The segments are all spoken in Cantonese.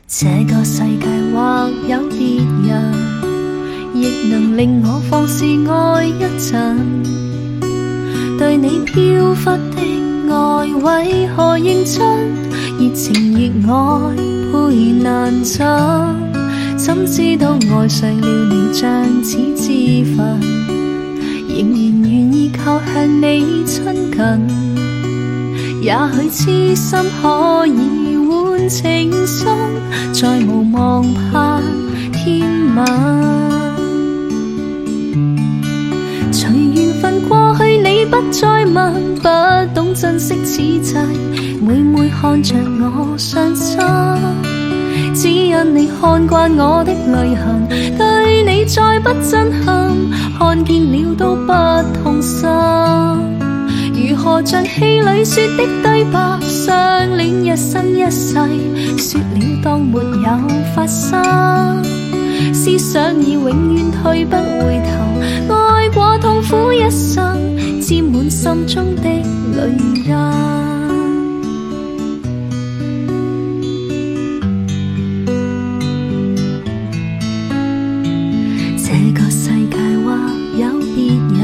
這個世界或有別人，亦能令我放肆愛一陣。對你飄忽的愛為何認真？熱情熱愛配難枕，怎知道愛上了你像似自焚，仍然願意靠向你親近。也許痴心可以換情深，再無望盼天晚。隨緣分過去，你不再問，不懂珍惜此際，每每看着我傷心。只因你看慣我的淚痕，對你再不震撼，看見了都不痛心。如何像戲裏說的對白，相戀一生一世，說了當沒有發生。思想已永遠退不回頭，愛過痛苦一生，沾滿心中的淚印。這個世界或有別人，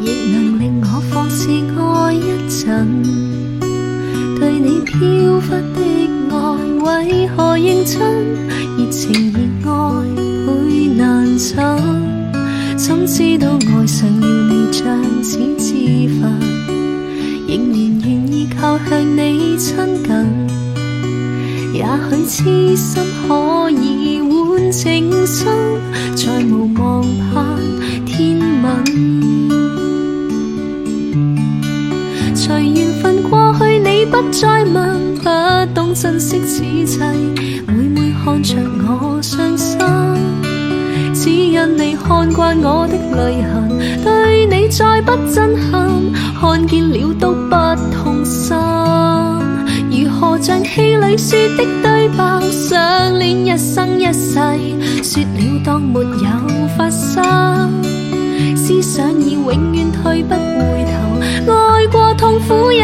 亦能令我放肆愛一陣。對你飄忽的愛為何認真？熱情熱愛配難枕，怎知道愛上了你像似自焚，仍然願意靠向你親近。也許痴心可以換情深，再無望盼天吻。隨緣分過去，你不再問，不懂珍惜此際，每每看着我傷心。只因你看慣我的淚痕，對你再不震撼，看見了都不痛心。如何像戲裏說的對白，相戀一生一世，說了當沒有發生。思想已永遠退不回頭，愛過痛苦一